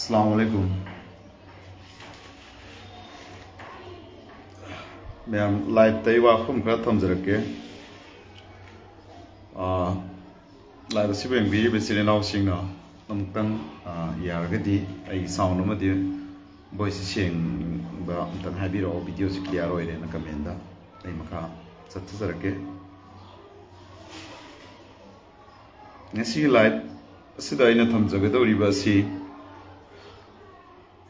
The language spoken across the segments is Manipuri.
Assalamualaikum. Ma'am, live tay wa khum kha tham jarake. Live si beng bi be sile naw sing na. Namtang yaragadi ai sound ma di voice sing ba tan habi ro video si clear oire na comment da. Ai makha chat jarake. Ngasi live sida ina tham jagadori ba si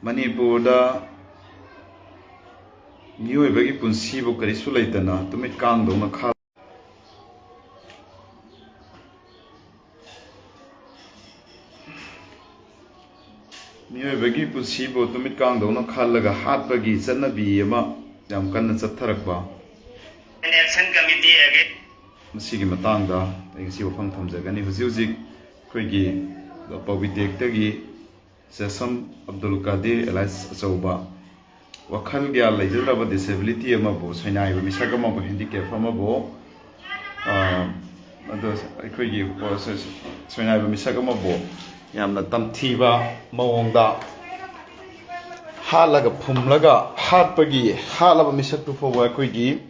Manipurda miyoibagi punsibu karisu leitana tumit kangdona kha miyoibagi punsibu tumit kangdona khallaga hatbagi channabi ama yam kanna chatharakba election committee age masigi matangda ai wafam thamjagani huji khoigi Pawitek tagi Sesam Abdul Qadir Elias Achauba Wakhal gya laijaraba disability amabu sainai ba misaka mabu handicap amabu ado aikhoigi process sainai ba misaka mabu yamna tamthiba mawongda halaga phumlaga hatpagi halaba misaktu fowa aikhoigi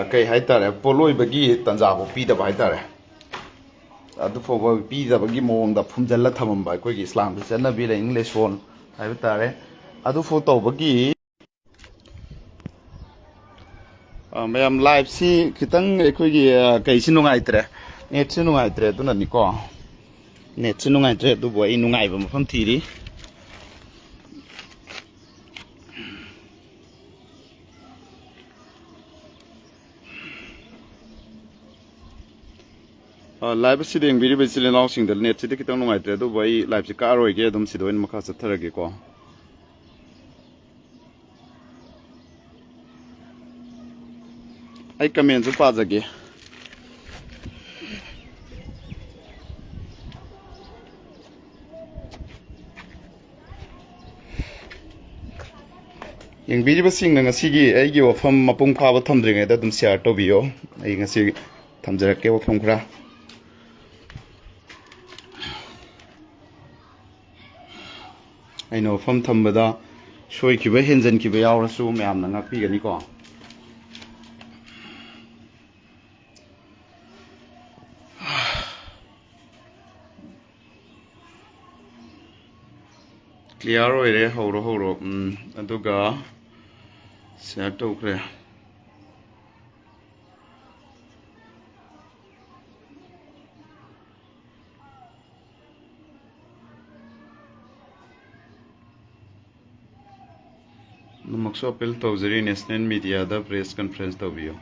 kai haitare poloi bagi tanjabu pidaba haitare adu fowa pidabagi mawongda phumjalla thamamba aikhoigi Islam chanabi la English phone haibtare adu photo bagi mayam live si khitang aikhoigi kai si nungaitre net si nungaitre aduna ni ko net si nungaitre du boi nungai ba mafam thiri live si deng biri besile naw sing dal net si de khitang nungaitre du boi live si ka roi ge dum si doin makha chatharage ko ai comment pa jage yang biri basing na ngasigi ai gi wafam mapung phaba thamdringai da dum share to biyo ai ngasi thamjarake wafam khra ai no wafam thambada soi ki ba henjan ki ba yawrasu mayam na ngapi gani ko clear oire horo aduga share tokre namakso appeal tawjari national media da press conference tawbiyo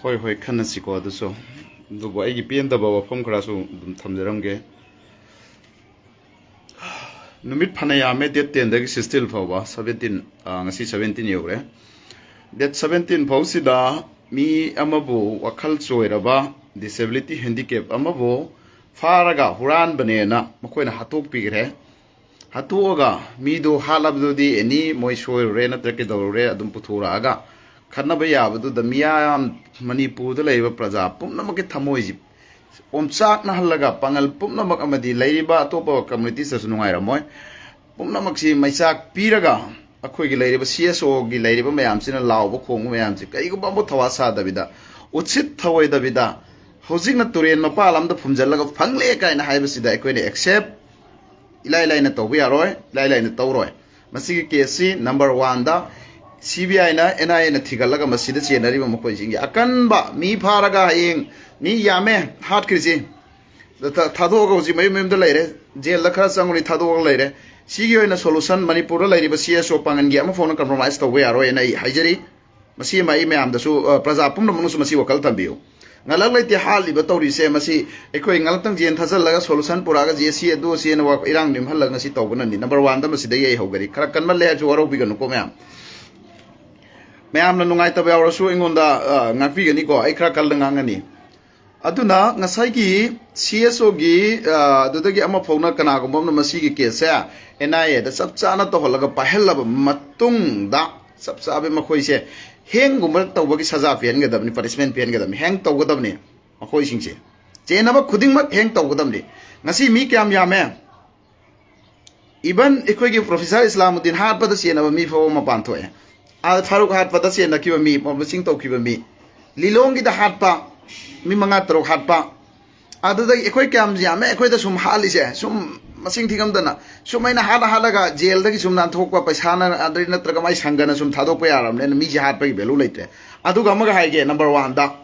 hoi khana siko aduso dubo ai gi pen da ba wafam khara su dum thamjaramge numit phanayame date 10 dagi still fawa 17 ngasi 17 yore date 17 fausida mi amabu wakhal choiraba disability handicap amabu faraga huran banena makoina hatok pigre hatuoga mi do halabdudi any moi soire na treke dore adum puthura aga khanaba yabdu da miyam manipur da leiba praja pumnamake thamoiji omchak na halaga pangal pumnamak amadi leiriba atopa community sa sunungai ramoy pumnamak si maisak piraga akhoi gi leiriba CSO gi leiriba mayam sina lawba khong mayam si kai go bambo thawasa dabida uchit thawai dabida hojik na turen mapalam da phumjalaga phangle kai na haiba sida akoi ne accept ilai na tawbi aroi ilai na tawroi masigi case number 1 da CBI na NIA na thigalaga masida chenari ma khoi jingi akanba mi pharaga heng ni yame hat krisi thadoga uji mai mem da leire jail la khara changuni thadoga leire sigi hoina solution manipur la leire ba CSO pangan gi ama phone compromise to we aro ena haijari masi mai me am da su praja pumna manu su masi wakal tambiu ngalak leite hali ba tawri se masi ekoi ngalatang jen thajal laga solution puraga JC do sen wa irang nim hal ngasi tawbana ni number 1 da masi da yei hogari khara kanma le ju waro biganu ko me am na nungai ta ba waro su ingonda ngakpi gani ko ai khara kal ngangani aduna ngasai gi CSO gi dudagi ama phone kana go mom na masi gi case NIA da sab chana to holaga pahelaba matung da sab sabe makhoi se heng gumar tawbagi saja pian ga dabni punishment pian ga dabni heng taw ga dabni makhoi sing se chenaba khuding mak heng taw ga dabni ngasi mi kyam yame Even equity Professor Islamuddin hard but the Siena me for Mapantoe. Al Faruk hard but the Siena Kiva me, Mobsing to Kiva me. Lilongi the hard pa, Mimangatro hard pa. Other the Equicam Yam, Equita sum Halise, some Masing Tigamdana, so many Halaga, jail the Sumnan Toka Pasana, Adrina Tragamai Sangana, some Tadopiaram, and Miji hard pay below later. Adugamaga number one da.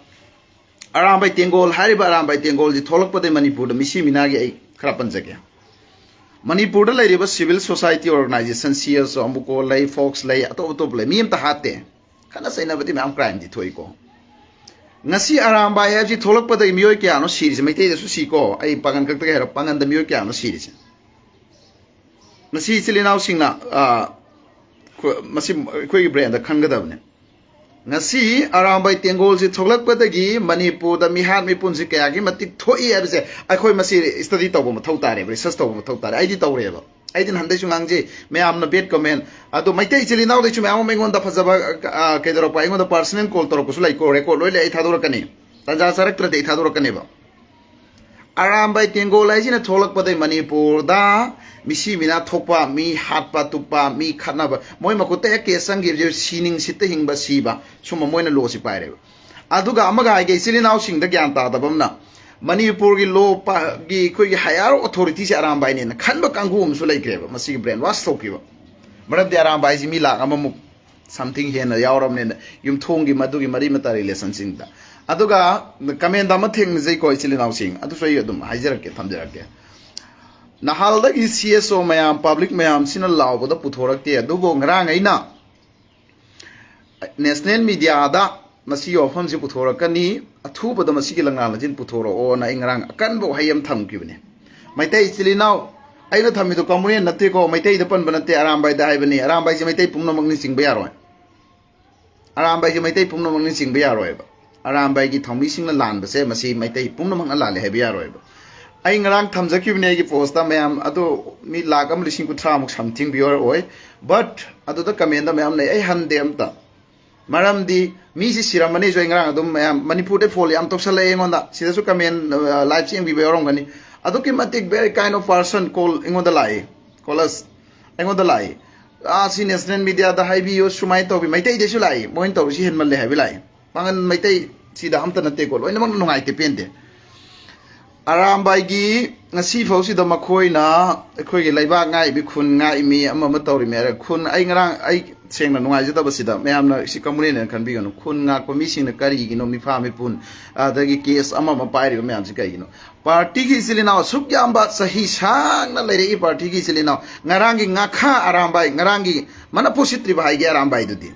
Around by Tengol, Hariba around by Tengol, the Tolok de Manipur, the Mishiminagi, Krapanzaka. Manipur the civil society organization, CS, Ombuko, Lay, Fox, Lay, Atop Lay, Mim Tahate. Can I say never did crime the Toiko? Nasi around by Haji Tolok the Miokiano series, may take the Susiko, a Pagan Kakara, Pangan the Miokiano series. Nasi Silinau Singna, Masim Quay brand, the Kangadavne. Nasi around by Tengol, the Tolok Patagi, Manipur, the Mihad Mipunzikagi, Matik Toi, I call Masi study Tobom Totari, research Tobom Totari, I did Toreva. I didn't Handeshunangi, may am no bed comment. Ado my taste now that you may on the Pazaba Kedro, on the person called Torcus like or record, really 800 Tajasarectra de Tadorocaneva. Around by Tengol, I in a Tolok Pate Manipur, da, Mishimina Topa, me Hatpa Tupa, me Kanaba, Moimakote, Sang gives you seeing sitting Basiba, Suma Moina Losi Pire. Aduga Amaga, I gave silly now sing the Ganta, the Bumna. Manipur low gi quick higher authorities around by Nin, Kanba Kangum, so like Masi brand was Tokyo. But they around by Zimila, Amamu, something here in the Yauram and Yum Tongi Madugi Marimatari lessons in the Aduga, the command Damating Zeko is still now sing. I to show you them, Hizerke, Tamderke. Nahalda is CSO Mayam, public Mayam, Sinalaw, with the Putorak, Dubo Rangaina National Media. Masi often si putora kani athu bada masi kilanga jin putoro o na ingrang kan bo hayam tham kibne maitai chili now aina thami to kamune natte ko maitai da pan banate aram bai da haibani aram bai si maitai pumna magni sing bayaro aram bai si maitai pumna magni sing bayaro ba aram bai gi thami sing la lan ba se masi maitai pumna magna la le he bayaro ba ai ngrang thamja kibne gi posta mayam ado mi lagam lising ku thamuk something biyor oi but ado da comment da mayam nei ai han dem ta Maram di Misi Siramani Joingrang, Manipur de Foley, I'm Toxale on that. She does come in live seeing we were on any. Adukimatic very kind of person called Ingo the Lie. Call us Ingo the Lie. Ah, seniors then media the high views to my toby. My tay de Sulai, Mointo, she had Malay heavy lie. Pangan my tay, see the Hampton and take all. When among no I depend. Aram by Gi, a sea fossy the Macoina, a quay like bag, Bikun, me, a mamatori mare, Kun, I saying no I did Basida, may am not she come in and can be on Kunga commission a carry, you know, me farm pun, the case, Amama Piri, Mamsika, you know. Partiki Silina, Sukyamba, Sahi Shang, the lady Partiki Silina, Narangi Naka Arambai, Narangi, Manapusitri by Garambai Dudi.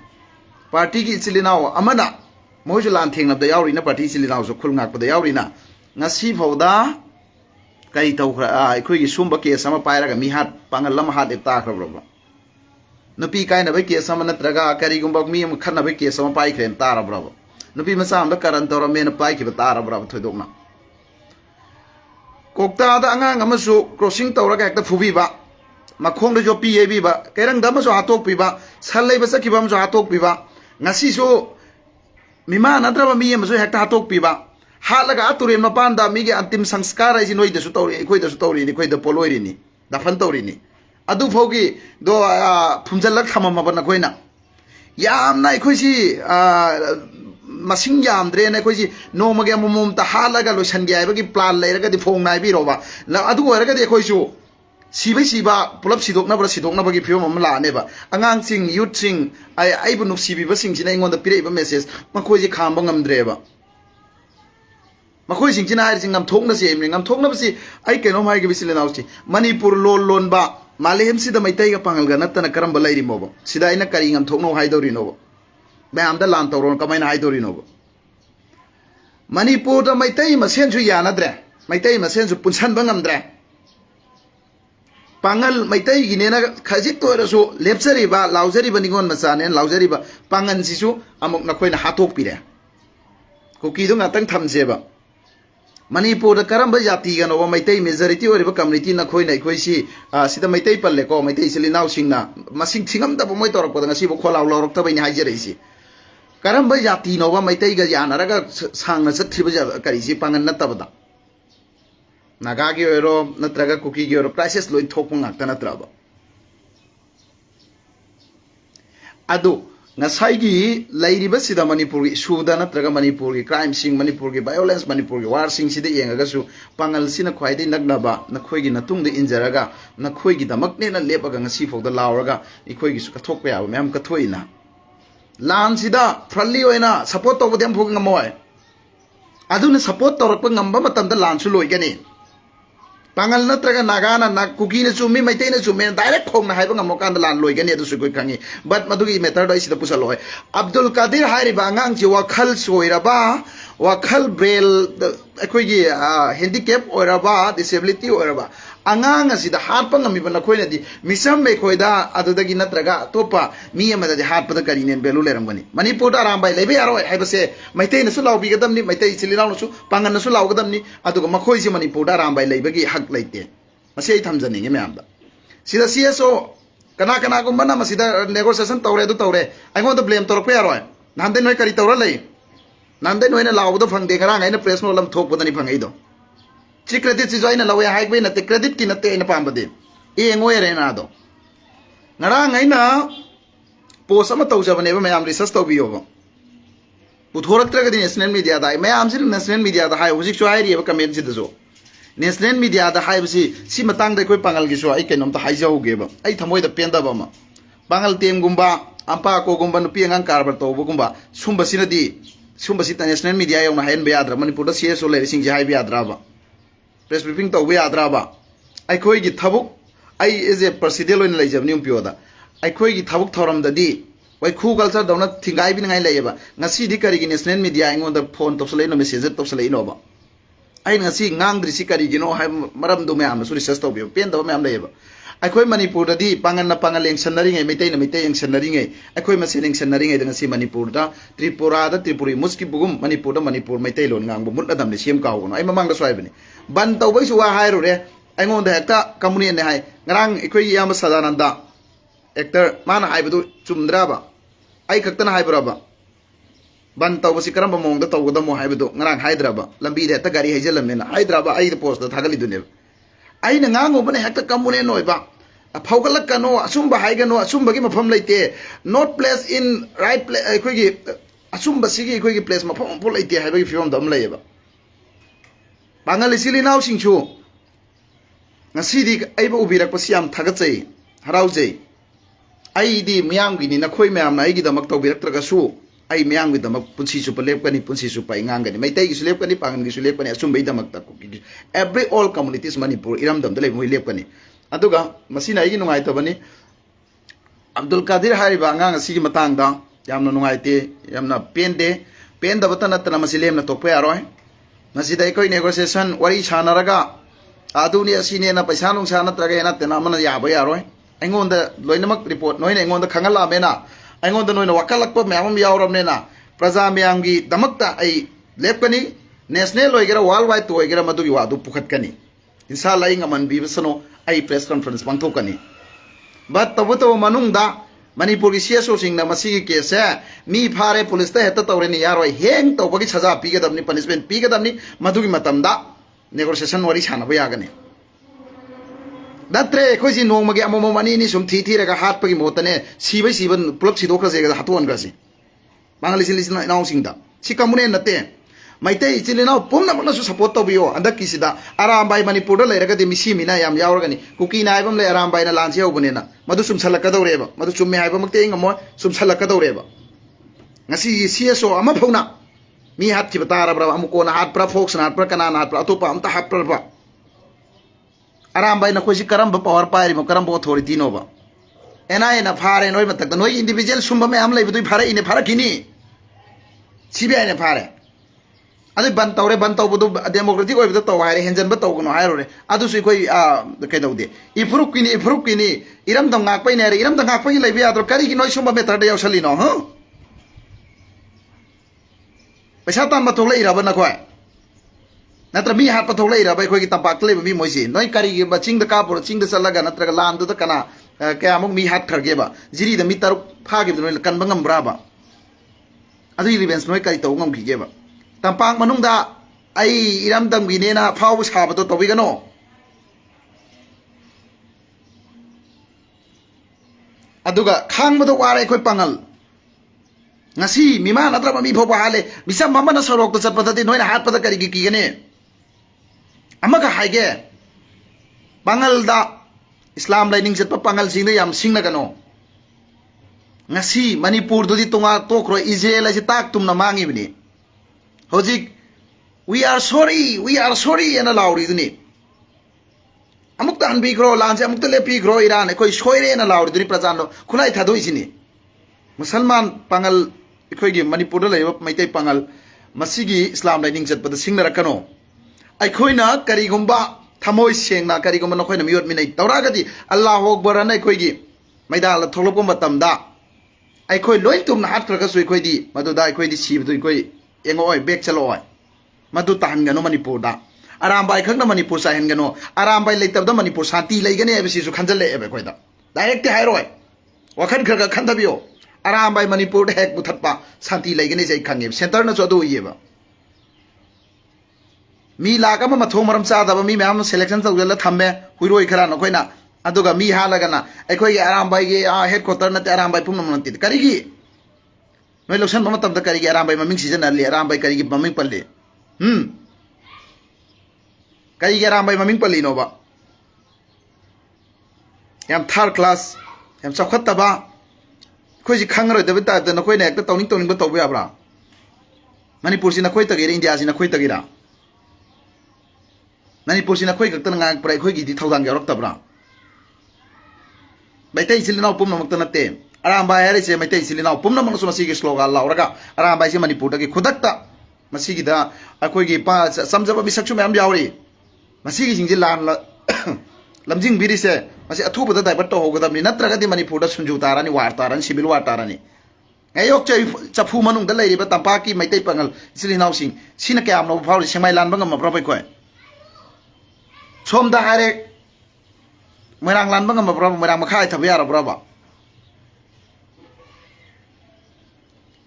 Partiki Silina, Amana, Mojulan thing of the Yaurina, Partisilina, so Kulnak, the Yaurina. Nasi Voda Kaito, I quick Sumba case, some pirate, me had Pangalam had a taker. No pi kind of a case, some Natraga, Carigumba, me and Kanabiki, some pike and Tara Bravo. No pi Masam, the current or a man of pike with Tara Bravo to Doma. Kokta, the Angamasu, crossing Toraka, the Fubiba, Makonda Jo Piba, Kerang Damaso Hatok Piba, Salabasakibam Hatok Piba, Nasiso Mima, Natrava me and Hatok Piba. Halaga aturin mapanda migi antim sanskara is noy the story, equate the story, equate the polorini, the fantorini. Adu fogi do Punjalak Hamamabana Quena. Yam Naikosi Masing Yam Drain Equisi, no Magamum, the Halaga Lushangia, plan later the phone Naibirova. Now Adu Erga de Koisu. Siba Siba, Pulap Sidok Nabra Sidok Nabagi Puma never. Angang sing, you'd sing, I even Sibi singing on the period message, Makoji Kambangam Dreva. Makoy sing china sing am thok na si am thok na si ai keno mai ge bisil na usti Manipur lon ba malhem si da maitai ga pangal ga natta na karam balai ri mobo sida ina kari am thok no hai dori no ba am da lan tawron ka mai na hai dori no Manipur da maitai masen ju ya na dre maitai masen ju punsan bangam dre pangal maitai gi ne na khajit to ra so lepsari ba lauzari ba ningon macha ne lauzari ba pangan si su amok na khoi na hathok pi re ko ki do ngatang thamje ba Manipur the Karamba Yati and over my tay majority or community na coin like Quisi, Sita Maitay Paleco, my taste now singna, Masing Singam the Motor, but a civil call out of Tabin Higerisi. Karamba Yati Nova, my tay Yana, sang as a tribuja Karisi Pangan Natabada. Nagagi or Natraga cookie or prices loin talking at Tanatraba. adu ngasai lairiba sida manipur gi suda natraga manipur gi crime sing manipur gi violence manipur gi war sing sida yengaga su pangal sina khwaidai nagnaba nakhoi gi natung de injaraga nakhoi gi damak ne na lepaga ngasi fogda lawraga ikhoi gi su kathok pa ya mem kathoina lan sida friendly oina support to dem phog ngamoy aduna support torak pa ngamba matamda lan su loi gani pangal natraga nagana na kuki na chumi maitai na chumi direct khong na haiba ngamo kan lan loi gani adu su koi kangi but madugi method dai sida pusal loi Abdul Qadir hairi ba ngang ji wakhal soiraba wakhal braille akhoi gi handicap oiraba disability oiraba angang asida harpa ngami bana khoi na di misam me khoi da adu dagi natraga topa mi amada di harpa da kari nen belu leram gani manipur da ram bai lebe aroi haiba se maitai na su law bi gadam ni maitai chilinaw na su pangan na su law gadam ni adu ga makhoi ji manipur da ram bai lebe gi hak laite masi ai thamjani nge myam da sida CSO kana ko mana masida negotiation tawre du tawre ai ngon da blame torok pe aroi nande noi kari tawra lei nande noi na law da phangde ngara ngai na press no lam thok bodani phangai do chi credit si join na lawe hai be na te credit ki na te na pambade e ngoi re na do ngara ngai na post ama tawjabane ba mayam research tawbiyo ba puthoraktra ga national media da mayam sin national media da hai hujik so hai ri ba comment si da so national media da hai si matang da koi pangal gi so ai kainom ta hai jau ge ba ai thamoi da penda ba ma pangal tem gumba ampa ko gumba nu pi ngang karbar to bu gumba sumba sinadi sumba sita national media yong na hain be adra manipur da CSO le sing ji hai be adra ba press briefing to be adra ba ai khoi gi thabuk ai is a procedural in lejab ni umpio da ai khoi gi thabuk thoram da di wai khu culture da na thingai bi ngai leye ba ngasi di kari gi national media ngon da phone to sele no message to sele no ba ai ngasi ngang dri si kari gi no hai maram do me am su research to bi pen da me am leye ba ai khoi manipur da di pangan na pangal leng sanari ngai metai na metai yang sanari ngai ai khoi mase leng sanari ngai da ngasi manipur da tripura da tripuri muski bugum manipur da manipur metai lon ngang bu mut na dam le sim ka ho no ai mamang da swai bani ban tau bai su wa hai ro re ai ngon da hekta kamuni ne hai ngarang ikhoi yam sadananda actor mana hai bu chumdra ba ai kaktana hai bra ba ban tau basi karamba mong da tau da mo hai bu ngarang hyderabad lambi da ta gari hai jelam ne na hyderabad ai da post da thagali du ne ai na ngango bane hekta kamune noi ba phaugalak kano asumba hai gano asumba gi mafam leite not place in right place ikhoi gi asumba sigi ikhoi gi place mafam pol leite hai ba gi film dam lei ba bangal sili naw singchu ngasi di ai ba ubirak pasi am thagat chei harau chei ai di myam gi ni na khoi myam na ai gi damak tawbirak traga su ai myam gi damak punsi su palep kani punsi su pai ngang gani mai tai gi su lep kani pangan gi su lep kani asum bai damak ta ku every all communities manipur iram dam dale moi lep kani aduga masina ai gi nungai tabani Abdul Qadir hari ba ngang asi gi matang da yamna nungai te yamna pen da batana tana masilem na tokpe aroi masida ikoi negotiation wari sanaraga aduni asine na paisa nung sana traga ena tena mana ya ba yaroi aingonda loinamak report noina aingonda khangala mena aingonda noina wakalakpa myamam yawram nena praja myamgi damakta ai lepkani national loigera world wide to oigera madugi wadu pukhatkani inshallah ingaman bi bisano ai press conference pangthokani but tabuto manungda manipur gi CSO sing na masigi case mi phare police ta heta tawre ni yaroi heng to bagi saja pi gadamni punishment pi gadamni madugi matamda negotiation wari sana ba yagani datre khoji nongmagi amomo mani ni sum thi raga hat pagi motane sibai siban pulap sidokra jega hatuan gasi bangali silisna naw singda sikamune nate maitai chilina pumna mana su support to biyo andak kisida arambai manipur da leiraga de misi mina yam yawragani kuki na aibam le arambai na lanchi hobunena madu sum salaka dawreba madu chumme haiba makte ngamo sum salaka dawreba ngasi CSO ama phona mi hat ki batara bra amuko na hat pra fox na hat pra kana na hat pra atopa amta hat pra ba arambai na khoji karam ba power pairi mo karam ba authority no ba ena phare noi matak noi individual sumba me am leibu phare ine phara kini CBI ne phare adu ban tawre ban tawbudu democratic oi bida taw haire henjan ba taw gono hairo re adu sui koi kai dawde ifruk kini iram dam ngak pai ne re iram dam ngak pai leibi adro kari ki noi sumba me tarde yaw sali no ha pesa tam ba tholai ra ba na khoi natra mi hat pa tholai ra ba khoi ki tampak le bi moisi noi kari gi ba ching da ka por ching da salaga natra ga lan du da kana kaya amuk mi hat tharge ba jiri da mi taruk pha gi noi kan ba ngam bra ba adu events noi kari taw ngam gi ge ba tampang manungda ai iram dam gi ne na phau sa ba to tobi gano aduga khang bada ware khoi pangal ngasi mima natra mi pho hale bisa mama na sorok to chat pada ti noina hat pada kari ki gane amaga haige pangal da islam lining chat pa pangal sing da yam sing na kano ngasi manipur do di tunga to kro ijel asi tak tum na mangi bini hojik we are sorry ana lauri duni amuk ta hanbi gro lanse amuk ta lepi gro iran koi soire na lauri duni prajano khulai thado isini musalman pangal khoi gi manipur la leba maitai pangal masigi islam lining chat pada sing na rakano ai khoi na kari gumba thamoi seng na kari gumba no khoi na miyot minai tawra gadi allah akbar na khoi gi maida la tholop ko matam da ai khoi loin tum na hat kra ka sui khoi di madu da khoi di sib du khoi engo oi bek chalo oi madu tan gano manipur da aram bai khak na manipur sa hen gano aram bai leitab da manipur santi lei gane e bisi su khanjal le e khoi da direct hai roi wakhan khar ka khan da bio aram bai manipur da hek buthat pa santi lei gane sei khange center na so do ye ba mi la ka ma thong maram sa da ba mi mam selection tau la thamme huiroi khara na khoi na aduga mi ha la gana ai khoi ge aram bai ge headquarter na te aram bai pum na ti kari gi noi loksan ma tam da kari ge aram bai maming season ali aram bai kari gi maming palle kari ge aram bai maming palli no ba yam third class yam chakhat ta ba khoi ji khang roi da ba ta da na khoi na ek ta tawning ba taw ba bra manipur si na khoi ta ge india si na khoi ta ge ra manipur si na khoi gak ta nga pra khoi gi di thawdang yarak ta bra maitai silina pum namak ta natte aram bai hari se maitai silina pum namak so masi ge slogan la oraga aram bai se manipur ta ge khudak ta masi gi da akhoi gi pa samjaba mi sakchu mayam yawri masi gi jingji lan la lamjing biri se masi athu bada dai batto hoga damni natraga di manipur da sunju tarani war tarani sibil war tarani ngayok chai chafu manung da leiri ba tampa ki maitai pangal silina sing sina kayam no phawli semai lan bangam ma propai khoi som da hare merang lan bangam ma propai merang makhai thabya ra braba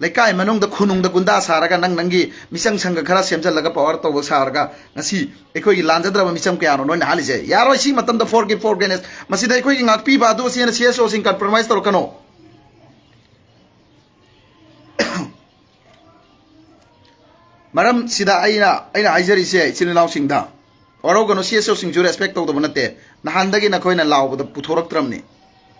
lekai manung da khunung da gunda saraga nangi misang sanga khara semjal laga power to saraga ngasi ekoi lanjadra misam kya no na halise yaro si matam da forgiveness masi da ekoi ngak pi ba do si na cso sing compromise to kano maram sida aina aijari se chilinau sing da oro gano cso sing ju respect to banate na handagi na khoi na law da puthorak tramni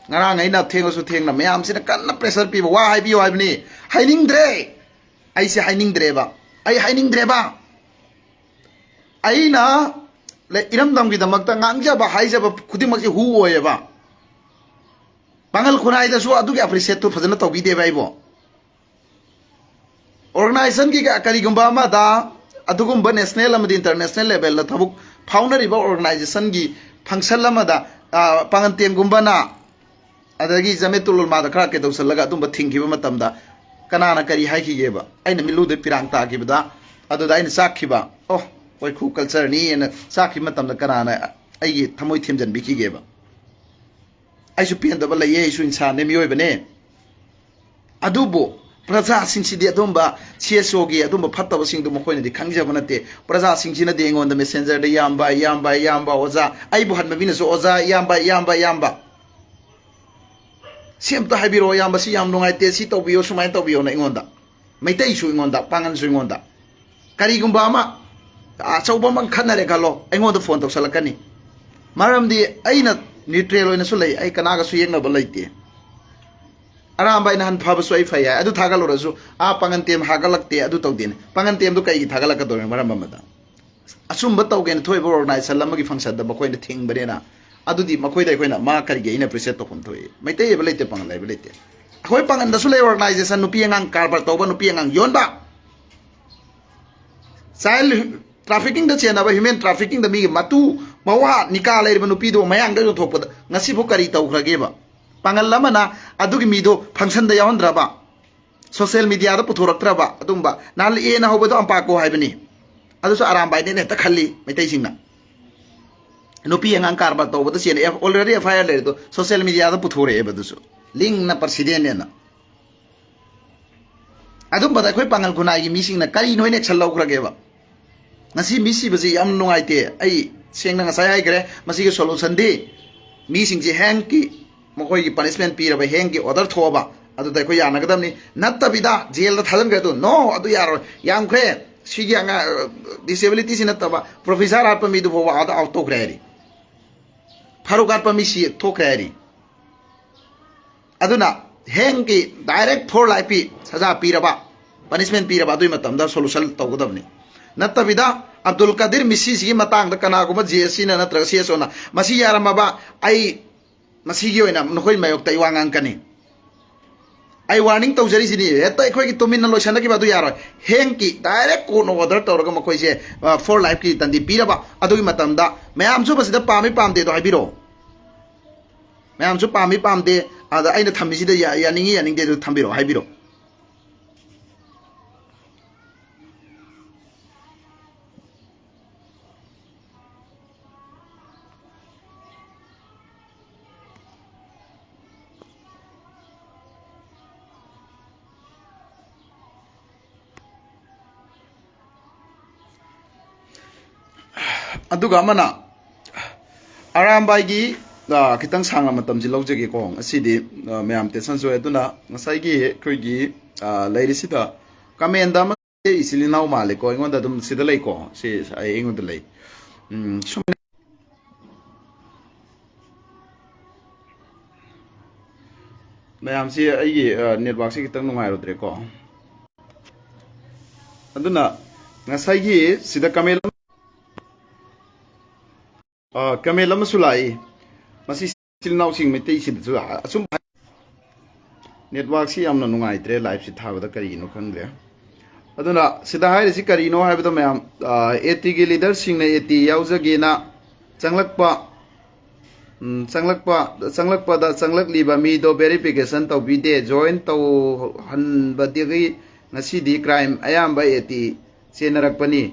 ngarang aina thengasu thengna mayam sina kanna pressure pi wa hai bi wa ni haining dre ai se haining dre ba aina le iram dam gi damak ta ngangja ba haija ba khudi mak hu oye ba pangal khunai da so adu gi appreciate to phajana to bi de bai bo organization gi ka kari gumba ma da adugum ba national amadi international level la thabuk foundry ba organization gi function lama da pangantem gumba na adagi jametul ma da kra ke dosal laga dum ba thingi ba matam da kanana kari hai ki ge ba aina milu de pirang ta gi ba adu da aina sakhi ba oh oi khu culture ni en sakhi matam da kanana ai gi thamoi themjan bi ki ge ba ai su pian da ba la ye su insan ne mioi ba ne adu bo praja sing si de dum ba cso gi adum ba phatta ba sing dum khoi ne di khangja ba na te praja sing si na de ngon da messenger da yamba oza ai bu han ma bina so oza yamba sim ta habiro yamba si yam nungai te si tobiyo sumai tobiyo na ingonda maitai su ingonda pangan su ingonda kari gumba ma a chauba man khanare galo ingonda phone to salakani maram di aina neutral oina su lei ai kana ga su yengna ba leite aram bai na han pha ba su ai phaya adu thagal ora su a pangan tem hagalakte adu tawdin pangan tem du kai gi thagalaka do maram ba da asum ba tawgen thoi bo organize lama gi function da ba koi na thing bare na adudi makoi dai koina ma kari ge ina appreciate to phum thoi maitai e belete pangal lai belete khoi pangan da sule organization nupi ngang karbar to ba nupi ngang yon ba child trafficking da chena ba human trafficking da mi matu mawa nika lai ba nupi do mayang da thok pa ngasi bo kari tau khage ba pangal lama na adugi mi do function da yawan dra ba social media da puthorak tra ba adum ba nal e na hobo do ampa ko hai bani adu so aram bai ne ta khalli maitai singna nupi yang karba to bata sian already fire le to social media da puthore e badusu link na president na adum bada khoi pangal khuna gi missing na kari noi ne challau khra ge ba ngasi misi baji yam nungai te ai seng na ngasai ai gre masi ge solution de missing ji hang ki ꯃꯈꯣꯏꯒꯤ ꯄꯅꯤꯁꯃꯦꯟ ꯄꯤꯔꯕ ꯍꯦꯡꯒꯤ ꯑꯣꯔꯗꯔ ꯊꯣꯛꯑꯕ ꯑꯗꯨꯗ ꯑꯩꯈꯣꯏ ꯌꯥꯅꯒꯗꯕꯅꯤ ꯅꯠꯇꯕꯤꯗ ꯖꯦꯜꯗ ꯊꯥꯖꯤꯟꯈ꯭ꯔꯦ ꯑꯗꯨ ꯅꯣ ꯑꯗꯨ ꯌꯥꯔꯣꯏ ꯌꯥꯝꯈ꯭ꯔꯦ ꯁꯤꯒꯤ ꯑꯉꯥꯡ ꯗꯤꯁꯦꯕꯤꯂꯤꯇꯤꯁꯤ ꯅꯠꯇꯕ ꯄ꯭ꯔꯣꯐꯦꯁꯔ ꯍꯥꯠꯄ ꯃꯤꯗꯨ ꯐꯥꯎꯕ ꯑꯥꯗ ꯑꯥꯎꯠ ꯇꯧꯈ꯭ꯔꯦ ꯍꯥꯏꯔꯤ ꯐꯥꯔꯨꯛ ꯍꯥꯠꯄ ꯃꯤꯁꯤ ꯊꯣꯛꯈ꯭ꯔꯦ ꯍꯥꯏꯔꯤ ꯑꯗꯨꯅ ꯍꯦꯡꯒꯤ ꯗꯥꯏꯔꯦꯛ ꯐꯣꯔ ꯂꯥꯏꯐꯀꯤ ꯁꯖꯥ ꯄꯤꯔꯕ ꯄꯅꯤꯁꯃꯦꯟ ꯄꯤꯔꯕ ꯑꯗꯨꯒꯤ ꯃꯇꯝꯗ ꯁꯣꯂꯨꯁꯟ ꯇꯧꯒꯗꯕꯅꯤ ꯅꯠꯇꯕꯤꯗ ꯑब्ꯗꯨꯜ ꯀꯥꯗꯤꯔ ꯃꯤꯁꯤꯁꯤꯒꯤ ꯃꯇꯥꯡꯗ ꯀꯅꯥꯒꯨꯝꯕ ꯖꯦꯁꯤꯅ ꯅꯠꯇ꯭ꯔꯒ ꯁꯤꯑꯦꯁꯑꯣꯅ ꯃꯁꯤ ꯌꯥꯔꯝꯃꯕ ꯑꯩ ꯃꯁꯤꯒꯤ ꯑꯣꯏꯅ ꯅꯈꯣꯏ ꯃꯥꯌꯣꯛꯇ ꯑꯩ ꯋꯥ ꯉꯥꯡꯀꯅꯤ ꯑꯩ ꯋꯥꯔꯅꯤꯡ ꯇꯧꯖꯔꯤꯁꯤꯅꯤ ꯍꯦꯛꯇ ꯑꯩꯈꯣꯏꯒꯤ ꯇꯨꯃꯤꯟꯅ ꯂꯣꯏꯁꯟꯅꯈꯤꯕ ꯑꯗꯨ ꯌꯥꯔꯣꯏ ꯍꯦꯡꯀꯤ ꯗꯥꯏꯔꯦꯛ ꯀꯣꯔꯠꯅ ꯑꯣꯔꯗꯔ ꯇꯧꯔꯒ ꯃꯈꯣꯏꯁꯦ ꯐꯣꯔ ꯂꯥꯏꯐꯀꯤ ꯗꯟꯗꯤ ꯄꯤꯔꯕ ꯑꯗꯨꯒꯤ ꯃꯇꯝꯗ ꯃꯌꯥꯝꯁꯨ ꯃꯁꯤꯗ ꯄꯥꯝꯃꯤ ꯄꯥꯝꯗꯦꯗꯣ ꯍꯥꯏꯕꯤꯔꯛꯑꯣ ꯃꯌꯥꯝꯁꯨ ꯄꯥꯝꯃꯤ ꯄꯥꯝꯗꯦ ꯑꯗ ꯑꯩꯅ ꯊꯝꯃꯤꯁꯤꯗ ꯌꯥꯅꯤꯡꯉꯤ ꯌꯥꯅꯤꯡꯗꯦ ꯑꯗꯨ ꯊꯝꯕꯤꯔꯛꯑꯣ ꯍꯥꯏꯕꯤꯔꯛꯑꯣ ꯑꯗꯨꯒ ꯑꯃꯅ ꯑꯔꯥꯝꯕꯥꯏꯒꯤ ꯈꯤꯇꯪ ꯁꯥꯡꯅ ꯃꯇꯝꯁꯤ ꯂꯧꯖꯒꯦꯀꯣ ꯉꯁꯤꯗꯤ ꯃꯌꯥꯝ ꯇꯦꯟꯁꯟꯁꯨ ꯑꯣꯏ ꯑꯗꯨꯅ ꯉꯁꯥꯏꯒꯤ ꯑꯩꯈꯣꯏꯒꯤ ꯂꯩꯔꯤꯁꯤꯗ ꯀꯃꯦꯟꯗ ꯑꯃ ꯏꯆꯤꯜ ꯏꯅꯥꯎ ꯃꯥꯜꯂꯦꯀꯣ ꯑꯩꯉꯣꯟꯗ ꯑꯗꯨꯝ ꯁꯤꯗ ꯂꯩꯀꯣ ꯁꯤ ꯑꯩꯉꯣꯟꯗ ꯂꯩ ꯁꯨꯝ ꯃꯌꯥꯝꯁꯤ ꯑꯩꯒꯤ ꯅꯦꯠꯋꯥꯛꯁꯤ ꯈꯤꯇꯪ ꯅꯨꯡꯉꯥꯏꯔꯨꯗ꯭ꯔꯦꯀꯣ ꯑꯗꯨꯅ ꯉꯁꯥꯏꯒꯤ ꯁꯤꯗ ꯀꯃꯦꯟ ꯑꯃꯁꯨ ꯂꯥꯛꯏ ꯃꯁꯤ ꯏꯆꯤꯜ ꯏꯅꯥꯎꯁꯤꯡ ꯃꯩꯇꯩꯁꯤꯗꯁꯨ ꯑꯁꯨꯝ ꯅꯦꯠꯋꯥꯛꯁꯤ ꯌꯥꯝꯅ ꯅꯨꯡꯉꯥꯏꯇ꯭ꯔꯦ ꯂꯥꯏꯚꯁꯤ ꯊꯥꯕꯗ ꯀꯔꯤꯒꯤꯅꯣ ꯈꯪꯗ꯭ꯔꯦ ꯑꯗꯨꯅ ꯁꯤꯗ ꯍꯥꯏꯔꯤꯁꯤ ꯀꯔꯤꯅꯣ ꯍꯥꯏꯕꯗꯣ ꯃꯌꯥꯝ ꯑꯦꯇꯤꯒꯤ ꯂꯤꯗꯔꯁꯤꯡꯅ ꯑꯦꯇꯤ ꯌꯥꯎꯖꯒꯦꯅ ꯆꯪꯂꯛꯂꯤꯕ ꯃꯤꯗꯣ ꯚꯦꯔꯤꯐꯤꯀꯦꯁꯟ ꯇꯧꯕꯤꯗꯦ ꯖꯣꯏꯟ ꯇꯧꯍꯟꯕꯗꯒꯤ ꯉꯁꯤꯗꯤ ꯀ꯭ꯔꯥꯏꯝ ꯑꯌꯥꯝꯕ ꯑꯦꯇꯤ ꯆꯦꯟꯅꯔꯛꯄꯅꯤ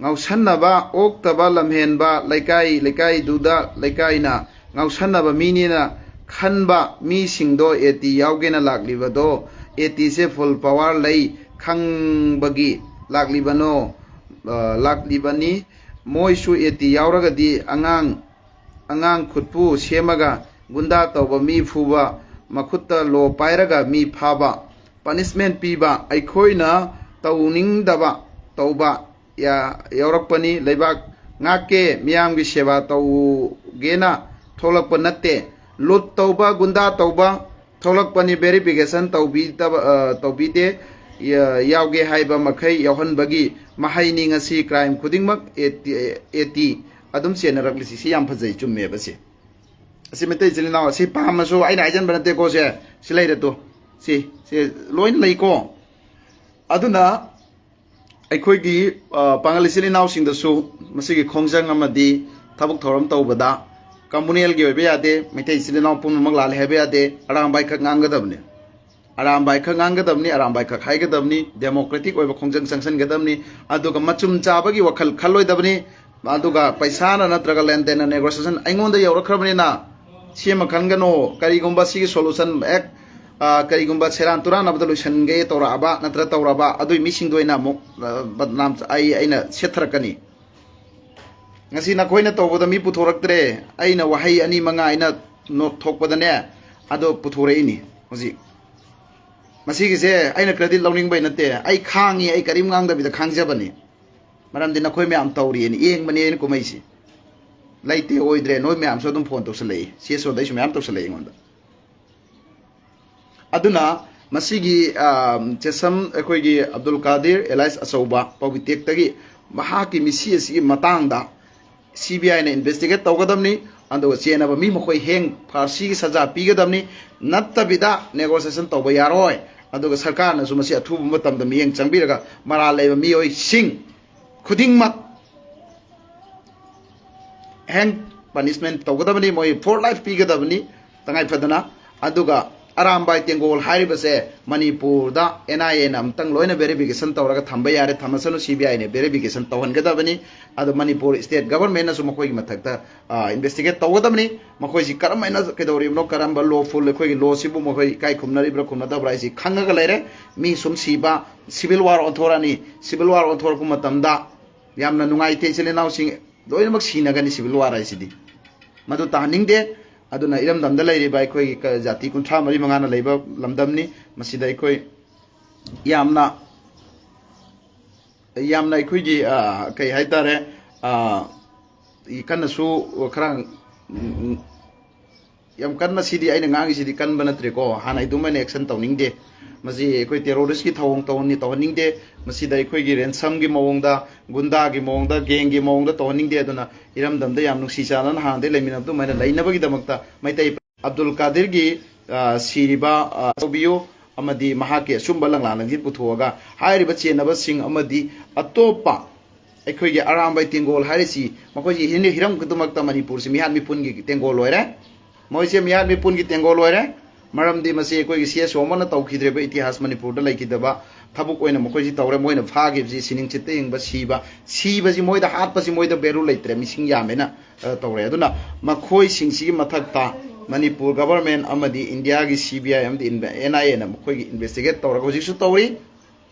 ꯉꯥꯎꯁꯟꯅꯕ ꯑꯣꯛꯇꯕ ꯂꯝꯍꯦꯟꯕ ꯂꯩꯀꯥꯏꯅ ꯉꯥꯎꯁꯟꯅꯕ ꯃꯤꯅꯤꯅ ꯈꯟꯕ ꯃꯤꯁꯤꯡꯗꯣ ꯑꯦꯇꯤ ꯌꯥꯎꯒꯦꯅ ꯂꯥꯛꯂꯤꯕꯗꯣ ꯑꯦꯇꯤꯁꯦ ꯐꯨꯜ ꯄꯋꯥꯔ ꯂꯩ ꯈꯪꯕꯒꯤ ꯂꯥꯛꯂꯤꯕꯅꯤ ꯃꯣꯏꯁꯨ ꯑꯦꯇꯤ ꯌꯥꯎꯔꯒꯗꯤ ꯑꯉꯥꯡ ꯈꯨꯠꯄꯨ ꯁꯦꯝꯃꯒ ꯒꯨꯟꯗꯥ ꯇꯧꯕ ꯃꯤ ꯐꯨꯕ ꯃꯈꯨꯠꯇ ꯂꯣ ꯄꯥꯏꯔꯒ ꯃꯤ ꯐꯥꯕ ꯄꯅꯤꯁꯃꯦꯟ ꯄꯤꯕ ꯑꯩꯈꯣꯏꯅ ꯇꯧꯅꯤꯡꯗꯕ ꯇꯧꯕ ꯌꯥꯎꯔꯛꯄꯅꯤ ꯂꯩꯕꯥꯛ ꯉꯥꯛꯀꯦ ꯃꯤꯌꯥꯝꯒꯤ ꯁꯦꯕꯥ ꯇꯧꯒꯦꯅ ꯊꯣꯛꯂꯛꯄ ꯅꯠꯇꯦ ꯂꯨꯠ ꯇꯧꯕ ꯒꯨꯟꯗꯥ ꯇꯧꯕ ꯊꯣꯛꯂꯛꯄꯅꯤ ꯚꯦꯔꯤꯐꯤꯀꯦꯁꯟ ꯇꯧꯕꯤꯗꯦ ꯌꯥꯎꯒꯦ ꯍꯥꯏꯕ ꯃꯈꯩ ꯌꯥꯎꯍꯟꯕꯒꯤ ꯃꯍꯩꯅꯤ ꯉꯁꯤ ꯀ꯭ꯔꯥꯏꯝ ꯈꯨꯗꯤꯡꯃꯛ ꯑꯦꯇꯤ ꯑꯗꯨꯝ ꯆꯦꯟꯅꯔꯛꯂꯤꯁꯤ ꯁꯤ ꯌꯥꯝ ꯐꯖꯩ ꯆꯨꯝꯃꯦꯕ ꯁꯤ ꯑꯁꯤ ꯃꯩꯇꯩ ꯏꯆꯤꯜ ꯏꯅꯥꯎ ꯑꯁꯤ ꯄꯥꯝꯃꯁꯨ ꯑꯩꯅ ꯍꯥꯏꯖꯟꯕ ꯅꯠꯇꯦꯀꯣ ꯁꯤ ꯂꯩꯔꯦꯗꯣ ꯁꯤ ꯂꯣꯏꯅ ꯂꯩꯀꯣ ꯑꯗꯨꯅ ꯑꯩꯈꯣꯏꯒꯤ ꯄꯥꯡꯒꯜ ꯏꯆꯤꯜ ꯏꯅꯥꯎꯁꯤꯡꯗꯁꯨ ꯃꯁꯤꯒꯤ ꯈꯣꯡꯖꯪ ꯑꯃꯗꯤ ꯊꯕꯛ ꯊꯧꯔꯝ ꯇꯧꯕꯗ ꯀꯝꯃꯨꯅꯦꯜꯒꯤ ꯑꯣꯏꯕ ꯌꯥꯗꯦ ꯃꯩꯇꯩ ꯏꯆꯤꯜ ꯏꯅꯥꯎ ꯄꯨꯝꯅꯃꯛ ꯂꯥꯜꯂꯦ ꯍꯥꯏꯕ ꯌꯥꯗꯦ ꯑꯔꯥꯝꯕꯥꯏꯈꯛ ꯉꯥꯡꯒꯗꯕꯅꯤ ꯑꯔꯥꯝꯕꯥꯏꯈꯛ ꯉꯥꯡꯒꯗꯕꯅꯤ ꯑꯔꯥꯝꯕꯥꯏꯈꯛ ꯍꯥꯏꯒꯗꯕꯅꯤ ꯗꯦꯃꯣꯀ꯭ꯔꯦꯇꯤꯛ ꯑꯣꯏꯕ ꯈꯣꯡꯖꯪ ꯆꯪꯁꯤꯟꯒꯗꯕꯅꯤ ꯑꯗꯨꯒ ꯃꯆꯨꯝ ꯆꯥꯕꯒꯤ ꯋꯥꯈꯜ ꯈꯜꯂꯣꯏꯗꯕꯅꯤ ꯑꯗꯨꯒ ꯄꯩꯁꯥꯅ ꯅꯠꯇ꯭ꯔꯒ ꯂꯦꯟꯗꯦꯟꯅ ꯅꯦꯒꯣꯁꯤꯌꯦꯁꯟ ꯑꯩꯉꯣꯟꯗ ꯌꯧꯔꯛꯈ꯭ꯔꯕꯅꯤꯅ ꯁꯦꯝꯃ ꯈꯟꯒꯅꯣ ꯀꯔꯤꯒꯨꯝꯕ ꯁꯤꯒꯤ ꯁꯣꯂꯨꯁꯟ ꯍꯦꯛ ꯀꯔꯤꯒꯨꯝꯕ ꯁꯦꯔꯥꯟ ꯇꯨꯔꯥꯟꯅꯕꯗ ꯂꯣꯏꯁꯤꯟꯒꯦ ꯇꯧꯔꯛꯑꯕ ꯅꯠꯇ꯭ꯔꯒ ꯇꯧꯔꯕ ꯑꯗꯨꯏ ꯃꯤꯁꯤꯡꯗꯣ ꯑꯣꯏꯅ ꯑꯃꯨꯛ ꯑꯩꯅ ꯁꯦꯠꯊꯔꯛꯀꯅꯤ ꯉꯁꯤ ꯅꯈꯣꯏꯅ ꯇꯧꯕꯗ ꯃꯤ ꯄꯨꯊꯣꯔꯛꯇ꯭ꯔꯦ ꯑꯩꯅ ꯋꯥꯍꯩ 2-3 ꯑꯩꯅ ꯊꯣꯛꯄꯗꯅꯦ ꯑꯗꯣ ꯄꯨꯊꯣꯔꯛꯏꯅꯤ ꯍꯧꯖꯤꯛ ꯃꯁꯤꯒꯤꯁꯦ ꯑꯩꯅ ꯀ꯭ꯔꯦꯗꯤꯠ ꯂꯧꯅꯤꯡꯕꯩ ꯅꯠꯇꯦ ꯑꯩ ꯈꯥꯡꯉꯤ ꯑꯩ ꯀꯔꯤꯝ ꯉꯥꯡꯗꯕꯤꯗ ꯈꯥꯡꯖꯕꯅꯤ ꯃꯔꯝꯗꯤ ꯅꯈꯣꯏ ꯃꯌꯥꯝ ꯇꯧꯔꯤꯅꯤ ꯌꯦꯡꯕꯅꯤ ꯑꯩꯅ ꯀꯨꯝꯍꯩꯁꯤ ꯂꯩꯇꯦ ꯑꯣꯏꯗ꯭ꯔꯦ ꯅꯣꯏ ꯃꯌꯥꯝꯁꯨ ꯑꯗꯨꯝ ꯐꯣꯟ ꯇꯧꯁꯜꯂꯛꯏ ꯁꯤꯑꯦꯁꯑꯣꯗꯩꯁꯨ ꯃꯌꯥꯝ ꯇꯧꯁꯜꯂꯛꯏ ꯑꯩꯉꯣꯟꯗ ꯑꯗꯨꯅ ꯃꯁꯤꯒꯤ ꯆꯦꯁꯝ ꯑꯩꯈꯣꯏꯒꯤ ꯑब्ꯗꯨꯜ ꯀꯥꯗꯤꯔ ꯑꯦꯂꯥꯏꯁ ꯑꯆꯧꯕ ꯄꯥꯎꯕꯤꯇꯦꯛꯇꯒꯤ ꯃꯍꯥꯛꯀꯤ ꯃꯤꯁꯤ ꯑꯁꯤꯒꯤ ꯃꯇꯥꯡꯗ CBIꯅ ꯏꯟꯚꯦꯁꯇꯤꯒꯦꯠ ꯇꯧꯒꯗꯕꯅꯤ ꯑꯗꯨꯒ ꯆꯦꯟꯅꯕ ꯃꯤ ꯃꯈꯣꯏ ꯐꯥꯔꯁꯤꯒꯤ ꯁꯖꯥ ꯄꯤꯒꯗꯕꯅꯤ ꯅꯠꯇꯕꯤꯗ ꯅꯦꯒꯣꯁꯤꯌꯦꯁꯟ ꯇꯧꯕ ꯌꯥꯔꯣꯏ ꯑꯗꯨꯒ ꯁꯔꯀꯥꯔꯅꯁꯨ ꯃꯁꯤ ꯑꯊꯨꯕ ꯃꯇꯝꯗ ꯃꯤꯠꯌꯦꯡ ꯆꯪꯕꯤꯔꯒ ꯃꯔꯥꯜ ꯂꯩꯕ ꯃꯤꯑꯣꯏꯁꯤꯡ ꯈꯨꯗꯤꯡꯃꯛ ꯍꯦꯟ ꯄꯅꯤꯁꯃꯦꯟ ꯇꯧꯒꯗꯕꯅꯤ ꯃꯣꯏ ꯐꯣꯔ ꯂꯥꯏꯐ ꯄꯤꯒꯗꯕꯅꯤ ꯇꯉꯥꯏ ꯐꯗꯅ ꯑꯗꯨꯒ ꯑꯔꯥꯝꯕꯥꯏ ꯇꯦꯡꯒꯣꯜ ꯍꯥꯏꯔꯤꯕꯁꯦ ꯃꯅꯤꯄꯨꯔꯗ NIAꯅ ꯑꯃꯇꯪ ꯂꯣꯏꯅ ꯚꯦꯔꯤꯐꯤꯀꯦꯁꯟ ꯇꯧꯔꯒ ꯊꯝꯕ ꯌꯥꯔꯦ ꯊꯝꯃꯁꯅꯨ CBIꯅ ꯚꯦꯔꯤꯐꯤꯀꯦꯁꯟ ꯇꯧꯍꯟꯒꯗꯕꯅꯤ ꯑꯗꯣ ꯃꯅꯤꯄꯨꯔ ꯁ꯭ꯇꯦꯠ ꯒꯚꯔꯟꯃꯦꯟꯅꯁꯨ ꯃꯈꯣꯏꯒꯤ ꯃꯊꯛꯇ ꯏꯟꯚꯦꯁꯇꯤꯒꯦꯠ ꯇꯧꯒꯗꯕꯅꯤ ꯃꯈꯣꯏꯁꯤ ꯀꯔꯝꯍꯥꯏꯅ ꯀꯩꯗꯧꯔꯤꯕꯅꯣ ꯀꯔꯝꯕ ꯂꯣꯐꯨꯜ ꯑꯩꯈꯣꯏꯒꯤ ꯂꯣꯁꯤꯕꯨ ꯃꯈꯣꯏ ꯏꯀꯥꯏ ꯈꯨꯝꯅꯔꯤꯕ꯭ꯔꯥ ꯈꯨꯝꯅꯗꯕ꯭ꯔꯥ ꯍꯥꯏꯁꯤ ꯈꯪꯉꯒ ꯂꯩꯔꯦ ꯃꯤ ꯁꯨꯝ ꯁꯤꯕ ꯁꯤꯚꯤꯜ ꯋꯥꯔ ꯑꯣꯟꯊꯣꯔꯛꯑꯅꯤ ꯁꯤꯚꯤꯜ ꯋꯥꯔ ꯑꯣꯟꯊꯣꯔꯛꯄ ꯃꯇꯝꯗ ꯌꯥꯝꯅ ꯅꯨꯡꯉꯥꯏꯇꯦ ꯏꯆꯤꯜ ꯏꯅꯥꯎꯁꯤꯡ ꯂꯣꯏꯅꯃꯛ ꯁꯤꯅꯒꯅꯤ ꯁꯤꯚꯤꯜ ꯋꯥꯔ ꯍꯥꯏꯁꯤꯗꯤ ꯃꯗꯨ ꯇꯥꯍꯟꯅꯤꯡꯗꯦ aduna iram dam da lai ba khoi jati kuntha mari mangana leiba lamdam ni masida khoi yamna khoi gi kai haitare kan su kharang yam kan sidi aina ngang sidi kan banatre ko hanai du man action tawning de maji khoi terrorist ki thawong tawni tawning de masida khoi gi ransom gi mawongda gunda gi mawongda gang gi mawongda tawning de aduna iram dam da yam nuksi chalan han de lemin abdu mana lainaba gi damakta maitai Abdul Qadir gi siriba sobiyo amadi mahake sumba langlang langji puthoga hairiba chenaba sing amadi atopa akhoi gi arambai tengol harisi makoi ji hiram kutumakta Manipur si mihan mipun gi tengol loire moise mihan mipun gi tengol loire maramdi masi akhoi gi cs omana tawkhidreba itihas Manipur da laikidaba thabuk oina makoi ji tawre moina phagi ji sining chitte ingba siba ji moida hatpa si moida beru leitre mising yamena tawre aduna makoi singsi mathakta Manipur government amadi India gi CBI amdi NIA na makoi gi investigate tawra ko jisu tawri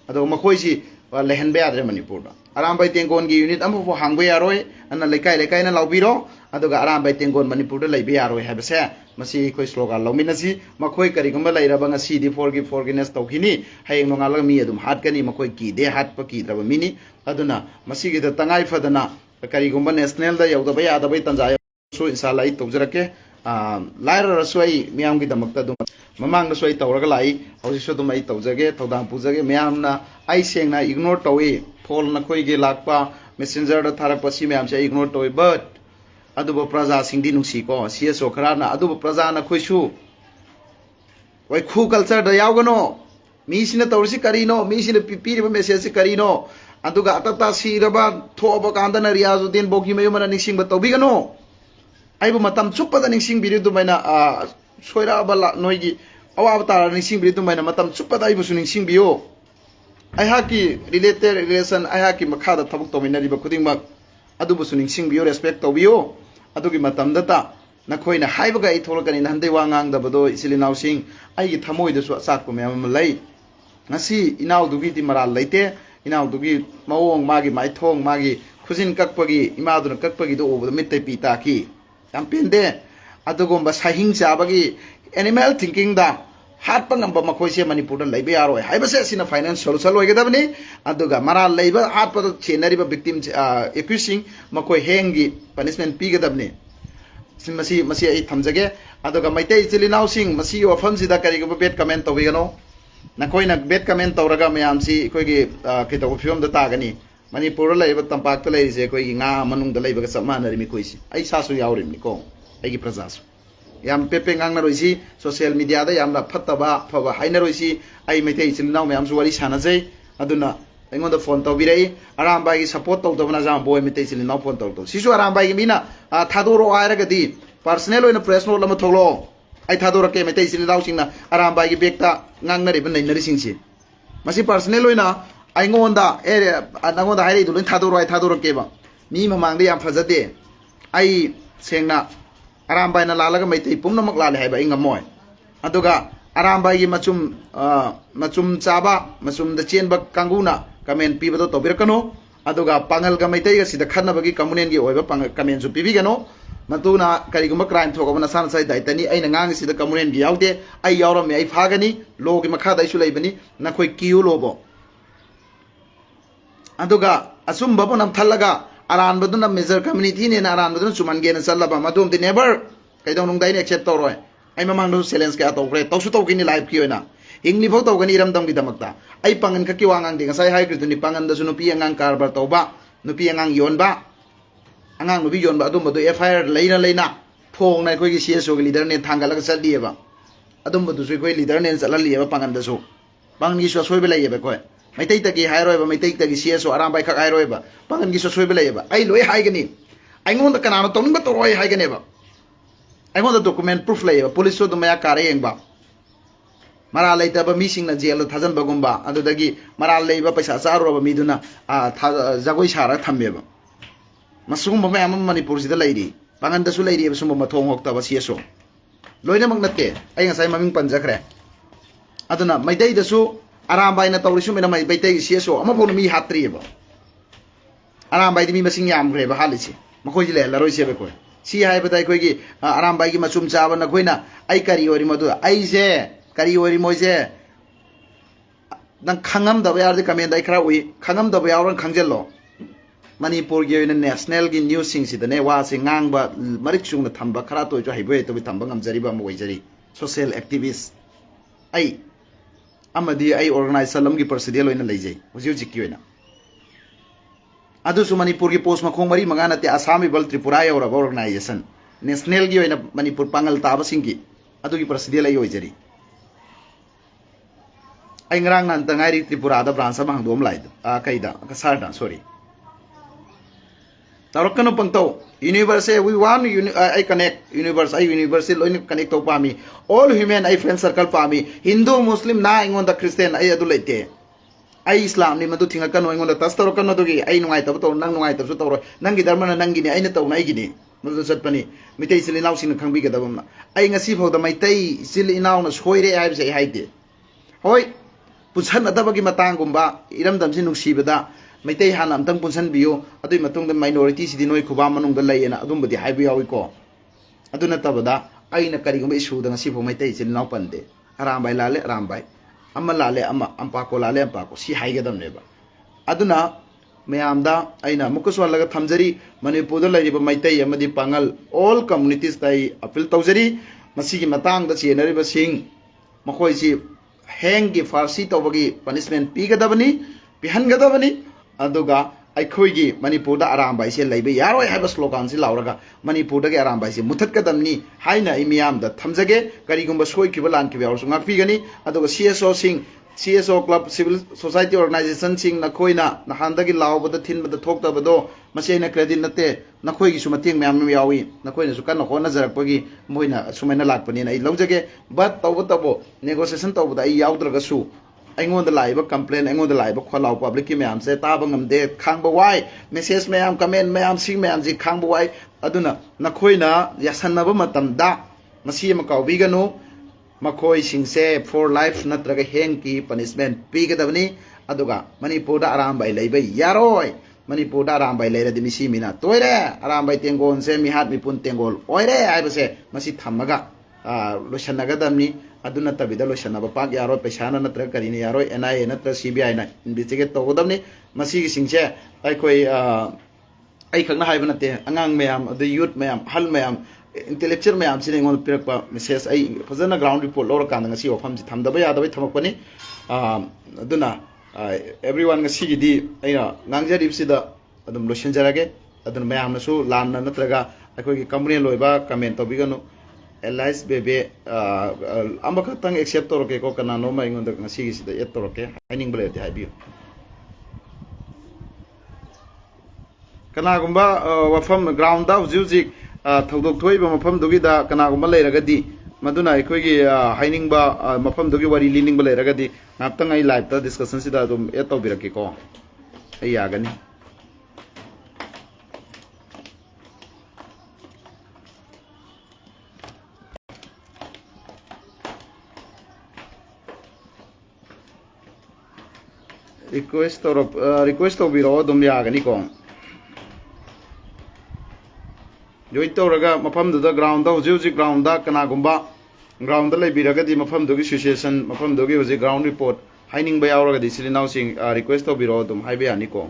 ado makoi si lehenbe adre Manipur da arambai tengon gi unit amu fo hangbe yaroi anna lekai na laubiro aduga arambai tengon Manipur da leibe yaroi habase masi khoi slogan lawminasi makoi kari gamba lairaba ngasi di forgiveness tawkhini hayeng nongal mi adum hatkani makoi ki de hat pa ki draba mini aduna masi gi da tangai fadana kari gamba national da yawda ba yada bai tanja so inshallah ai tawjarake laira rasoi miyam gi damakta dum mamang na soi tawraga lai hausi so dum ai tawjage tawdam pujage miyam na ai sengna ignore tawi phol na khoi ge lakpa messenger da tharak pasi miyam se ignore tawi but adubo praja singdi nungsi ko CSO kharana adubo praja na khoisu wai khu culture da yawgano mi sina tawrisi karino mi sina pipiri ba message karino aduga atata siraba thoba kandana Riyazuddin bogi mayumana ningsing ba tawbigano aibu matam chuppada ningsing biri dumaina soira bala noigi awa tara ningsing biri dumaina matam chuppada aibu su ningsing biyo ai haki related relation ai haki makhada thabuk tominari ba khuding mak adubu su ningsing biyo respect tobiyo adugi matam data nakhoina haibaga ai tholakani nandai wangang da bado isilinau sing ai gi thamoi da su achak ko mem lai ngasi inau dugi di maral leite inau dugi mawong magi maithong magi khujin kakpagi imaduna kakpagi do obo mitte pita ki yampinde adugomba sahing chabagi animal thinking da hatpa ngamba makhoise Manipur da leibe yaroi haibase sina finance solution oigedabni aduga mara leiba hatpa da chenari ba victim accusing makoi hengi punishment pigedabni masi ai thamjage aduga maitai chilinau sing masi wafam sida kari go bet comment tawigano nakoina bet comment tawraga mayam si koigi kito film da tagani Manipur la iba tampak ta lai se koi nga manung da lai ba sama na rimi koi si ai sa su yawrim ni ko ai gi prajas yam pepe ngang na roi si social media da yam la phatta ba pha ba haina roi si ai metai chilnaw me am su wari sana jai aduna aingon da phone taw birai aram ba gi support taw da na jam boy metai chilnaw phone taw to sisu aram ba gi mina thadoro aira ga di personal oina press note lama tholo ai thadoro ke metai chilnaw singna aram ba gi bekta ngang na ri ban nai na ri sing si masi personal oina aingonda nangonda hairi dulin thadoro keba mi mamang de yam phajate ai sengna arambai na lalaga maitai pumnamak lale haiba ingamoy aduga arambai gi machum chaba machum da chenba kanguna kamen pibado tobirakano aduga pangal ga maitai ga sida khanna bagi community gi oiba kamen su pibigano matuna kariguma crime thokabana sana sai daitani aina ngang sida community gi yaude ai yawram me ai phagani logi makha dai su leibani nakhoi kiu lobo aduga asum babu nam thalaga aran baduna major community ne aran baduna chuman ge na sallaba madum di never kaidong nung dai ne accept to roi ai mamang do silence ka to kre to su to kini live ki oina ingni phok to gani ram dam gi damakta ai pangan ka ki wangang ding sai hai kritu ni pangan da su nupi angang karbar to ba nupi angang yon ba angang nupi yon ba adum badu FIR leina phong nai khoi gi CSO gi leader ne thangala ka chali ba adum badu su khoi leader ne chalali ba pangan da su pangan gi so soi be lai ba khoi maitai tagi hairoi ba maitai tagi CSO aram bai khak hairoi ba pangan gi so soi belai ba ai loi hai gani ai ngon da kanano tong ba to roi hai gani ba ai ngon da document proof lai ba police so dumaya kare yeng ba mara lai ta ba mi sing na jail thajan ba gumba adu dagi mara lai ba paisa charo ba mi duna jagoi sara thamme ba masung ba ma Manipur sida lai ri pangan da su lai ri ba sum ba thong hok ta ba CSO loina mak natte ai ngasai maming panjakre aduna maitai da su arambai na tawrisu mena mai baitai CSO ama phone mi hatri ba arambai mi masing yam gre ba halisi makoi le la roi se be ko सी हाइबदा अखोइगी अरामबाई मचुम चाबा नखोइना आई करी ओरि मदु आइसे करी ओरि मोइसे नंग खंगमदबा यारदि कमेंट आई खरा उइ खंगमदबा यावरन खंगजेलो मणिपुर की नेशनल की न्यूज सिंगसिदने वासे ngang मरिक सुंग थंबा खरा तो जो हाइबे तो थंबा ngमजरीबा मोइजरी सोशल एक्टिविस्ट आई अमदी आई ऑर्गेनाइजर लमगी पर्सनल ओइना लेजै हुजि हुजि की ओइना अदुसु मणिपुर की पोस्ट मखोंग मरी मंगा नते आसाम इबल त्रिपुरा यौरबा ऑर्गेनाइजेशन नेशनल की ओइना मणिपुर पांगल ताबा सिंगी अदुगी पर्सनल आई ओइजरी आई ngrang nan tangai त्रिपुरा दा ब्रांच अमा हंगदोम लाइद कइदा कसारदा सॉरी तारकनो पंगतो यूनिवर्स है वी वान आई कनेक्ट यूनिवर्स आई यूनिवर्स से लोइन कनेक्ट तो पामी ऑल ह्यूमन आई फ्रेंड सर्कल पामी हिंदू मुस्लिम ना इंगोन द क्रिश्चियन आई अदु लेते आई इस्लाम नि मदु थिंगा कनो इंगोन द तस तरो कनो दुगी आई नुंगाई तब तो नंग नुंगाई तब सु तरो नंगी धर्म न नंगी नि आई न तो नाई गिनी मदु सतपनी मितै सिल इनाउ सिन खंबी गदबम आई ngasi फौदा मैतै सिल इनाउ न सोइरे आइ बसे हाइदे होय पुछन अदबगी मतंग गुंबा इरमदम सि नुसीबदा मैतै हान अमतंग पुनसन बियो अदुई मतुंग द माइनॉरिटी सिदि नोय खुबा मनुंग द लैयना अदुमबदि हाइबि याविको अदु नतबदा आइना करिगुम इशू द ngasi फो मैतै सिल नाउ पंदे अरामबाई लाले अरामबाई अम्मा लाले अम्मा अम्पाको लाले अम्पाको सि हाइगदमनेबा अदुना मयामदा आइना मुकसवा लगा थमजरी मणिपुर द लैरिबा मैतै अमदि पांगल ऑल कम्युनिटीज ताई अपील तौजरी मसिगी मतंग द चेनरिबा सिंग मखोय सि हेंग की फारसी तौबगी पनिशमेंट पीगदबनी पिहनगदबनी अदुगा अखोइगी मणिपुर दा अरामबाई से लैबे यारोय हाइबा स्लोगान से लाउरगा मणिपुर दगे अरामबाई से मुथतकदमनी हाइना इमियाम दा थमजगे करिगुंबा सोइखिबा लानखिबा यावसु ngakpigani aduga CSO sing CSO club civil society organization sing nakhoina nahandagi laubada thinbada thoktabado masena credit nate nakhoigi su mating myam yawi nakhoina su kana hona jarakpagi moina sumaina lakpani na I laujage but tawbo negotiation tawbada I yaudраga su aingon da laiba complain aingon da laiba kholau public ki myam se taba ngamde khangba wai message myam comment myam sing myam ji khangba wai aduna nakhoina yasanaba matamda masi ma kawbiganu makhoi singse for life natraga heng ki punishment pigadabni aduga manipur da arambai leiba yaroi manipur da arambai leira di misi mina toire arambai tengon se mi hat mi pun tengol oire aibase masi thamaga loshanaga damni aduna tabida loshanaba pak yaroi pesana natraga karini yaroi NIA natraga CBI na investigate togodamni masi singse ai koi ai khangna haiba nate angang mayam adu youth mayam hal mayam intellectual mayam sine ngon pirakpa message ai fazana ground report lor kan ngasi ofam ji thamdaba yadabai thamakpani aduna everyone ngasi gi di aina ngangjari sida adum losenjarage adun mayam nasu lanna natraga akoi gi company loiba comment tobiganu Elias bebe ambakatang accept toroke ko kanano mai ngon ngasi gi sida et toroke haining bele di haibi kanagumba wafam ground da uzik थौदोक थोइबा मफम दुगिदा कनागुमा लेरगदी मदुना अखोइगी हाइनिंगबा मफम दुगी वारी लीनिंगबा लेरगदी नाप्तंग आई लाइव ता डिस्कशन सिदा दुम ए तौबिरकेको आई यागनी रिक्वेस्ट तौबिरो दुम यागनी को join tawraga mafam du da ground da huji ground da kana gumba ground da leibiragadi mafam du gi situation mafam du gi huji ground report haining ba yawraga di silinau sing request to biro dum haibe ani ko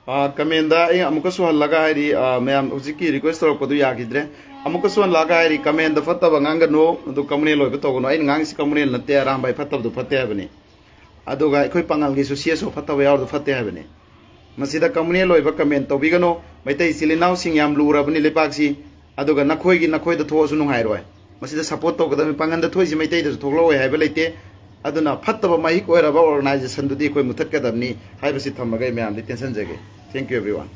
कमेंदा अमुक सुहल लगा है मैम हुजिकी रिक्वेस्ट तौरपदु यागिद्रे अमुक सुहल लगा है कमेंदा फत्तब nganगनो दु कम्युनिल लोइब तोगनो आई ngang सि कम्युनिल नते आराम बाय फत्तब दु फत्ते हबने अदुगा अखोय पंगाल गी CSO फत्तब याव दु फत्ते हबने मसिदा कम्युनिल लोइब कमेंट तौबिगनो मैतै सिलिनाउ सिंग याम लुरबनि लेपाक्सि अदुगा नखोयगी नखोयद थोसु नुहाइरोय मसिदा सपोर्ट तौगदमि पंगंदा थोइसि मैतै दु थोगलोय हाइबा लेते aduna fattaba mahi koiraba organization dudi koi muthakadamni haibasi thammagai myam di tension jage thank you everyone